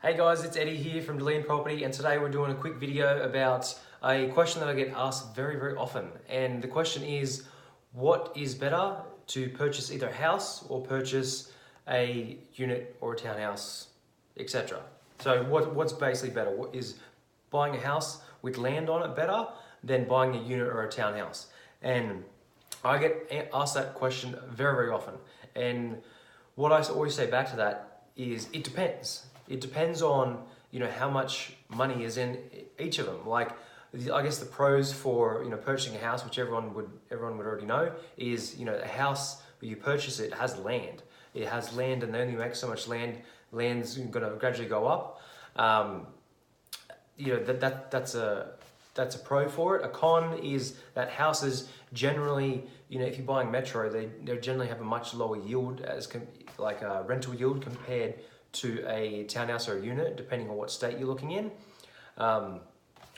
Hey guys, it's Eddie here from Deline Property, and today we're doing a quick video about a question that I get asked very often. And the question is, what is better to purchase either a house or purchase a unit or a townhouse, etc. So what's basically better? What is buying a house with land on it better than buying a unit or a townhouse? And I get asked that question very often. And what I always say back to that is it depends. It depends on how much money is in each of them. Like I guess the pros for purchasing a house, which everyone would already know, is a house where you purchase it has land. It has land, and they only make so much land. Land's going to gradually go up. That's a pro for it. A con is that houses generally, if you're buying metro, they generally have a much lower yield like a rental yield compared to a townhouse or a unit, depending on what state you're looking in. Well,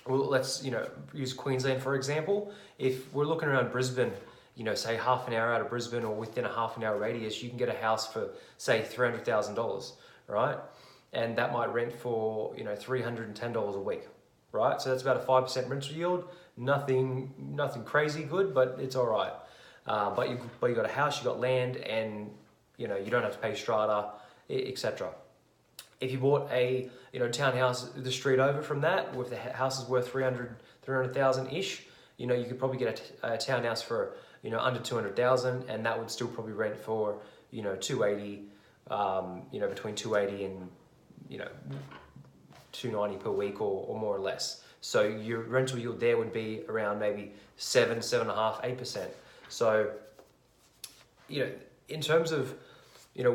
let's use Queensland for example. If we're looking around Brisbane, say half an hour out of Brisbane or within a half an hour radius, you can get a house for say $300,000, right? And that might rent for $310 a week, right? So that's about a 5% rental yield. Nothing crazy good, but it's all right. But you got a house, you got land, and you don't have to pay strata, etc. If you bought a townhouse the street over from that, with the house is worth 300,000 ish, you could probably get a townhouse for under 200,000, and that would still probably rent for 280, between 280 and 290 per week or more or less. So your rental yield there would be around maybe 7.5, 8%. So in terms of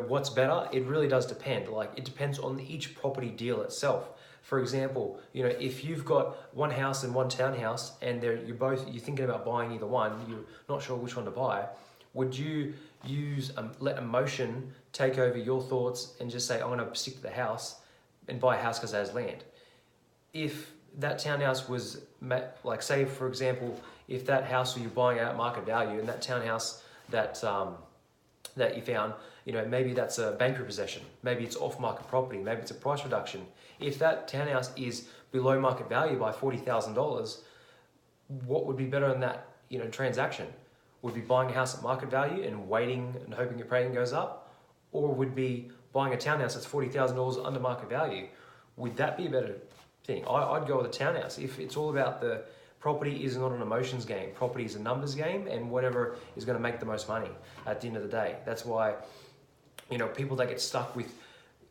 what's better, it really does depend. Like it depends on each property deal itself. For example, if you've got one house and one townhouse, and you're thinking about buying either one, you're not sure which one to buy, would you let emotion take over your thoughts and just say, I'm going to stick to the house and buy a house because it has land? If that townhouse was, like say for example, if that house you're buying at market value, and that townhouse that you found, maybe that's a bank repossession, maybe it's off-market property, maybe it's a price reduction. If that townhouse is below market value by $40,000, what would be better in that transaction? Would be buying a house at market value and waiting and hoping your pricing goes up, or would be buying a townhouse that's $40,000 under market value? Would that be a better thing? I'd go with a townhouse. If it's all about the property, is not an emotions game. Property is a numbers game, and whatever is going to make the most money at the end of the day. That's why people that get stuck with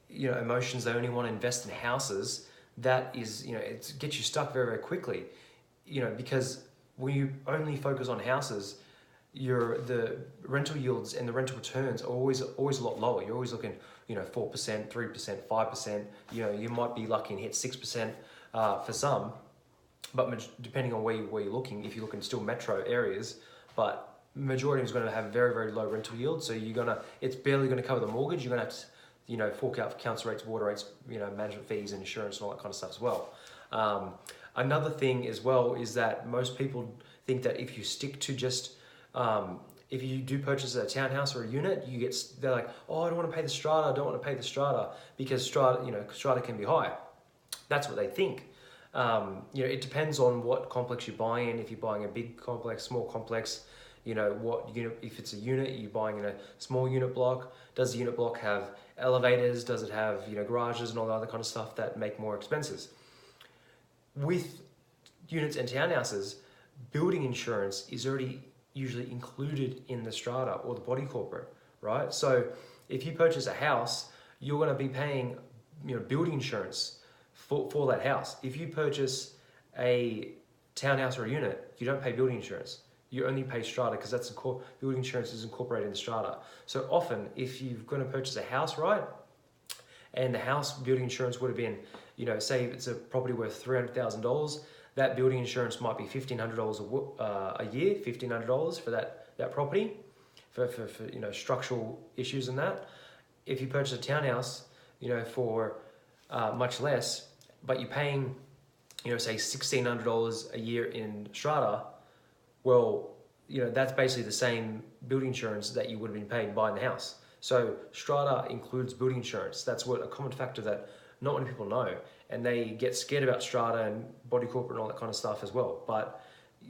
emotions, they only want to invest in houses. That is it gets you stuck very quickly. Because when you only focus on houses, the rental yields and the rental returns are always a lot lower. You're always looking 4%, 3%, 5%. You might be lucky and hit 6% for some. But depending on where you're looking, if you're looking still metro areas, but majority is going to have very low rental yield. So it's barely going to cover the mortgage. You're going to have to, fork out for council rates, water rates, management fees and insurance and all that kind of stuff as well. Another thing as well is that most people think that if you stick to just, if you do purchase a townhouse or a unit, they're like, oh, I don't want to pay the strata, because strata can be high. That's what they think. It depends on what complex you're buying. If you're buying a big complex, small complex, if it's a unit, you're buying in a small unit block. Does the unit block have elevators? Does it have garages and all the other kind of stuff that make more expenses? With units and townhouses, building insurance is already usually included in the strata or the body corporate, right? So if you purchase a house, you're going to be paying building insurance for that house. If you purchase a townhouse or a unit, you don't pay building insurance. You only pay strata, because building insurance is incorporated in the strata. So often, if you're going to purchase a house, right, and the house building insurance would have been, say it's a property worth $300,000, that building insurance might be $1,500 a year, $1,500 for that property, for structural issues and that. If you purchase a townhouse, for much less, but you're paying, say $1,600 a year in strata, well, that's basically the same building insurance that you would have been paying buying the house. So strata includes building insurance. That's what a common factor that not many people know, and they get scared about strata and body corporate and all that kind of stuff as well. But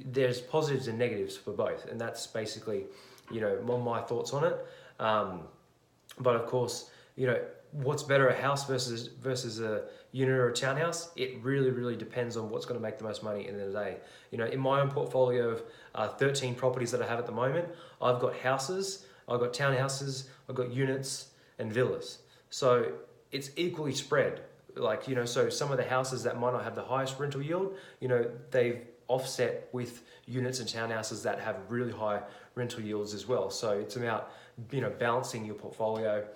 there's positives and negatives for both, and that's basically, my thoughts on it. But of course, what's better, a house versus a unit or a townhouse? It really depends on what's going to make the most money at the end of the day. In my own portfolio of 13 properties that I have at the moment, I've got houses, I've got townhouses, I've got units and villas. So it's equally spread. So some of the houses that might not have the highest rental yield, they've offset with units and townhouses that have really high rental yields as well. So it's about, balancing your portfolio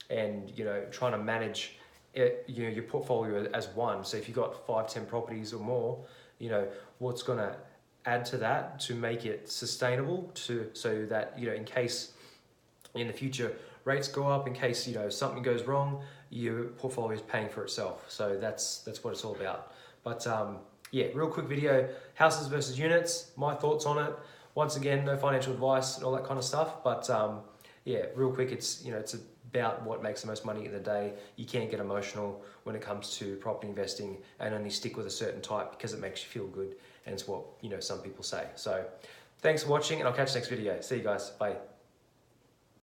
and, trying to manage it, your portfolio as one. So if you've got 5-10 properties or more, what's going to add to that to make it sustainable, so that, in case in the future rates go up, in case, something goes wrong, your portfolio is paying for itself. So that's what it's all about. But yeah, real quick video, houses versus units, my thoughts on it. Once again, no financial advice and all that kind of stuff. But yeah, real quick, it's about what makes the most money in the day. You can't get emotional when it comes to property investing and only stick with a certain type because it makes you feel good, and it's what some people say. So thanks for watching, and I'll catch you next video. See you guys. Bye.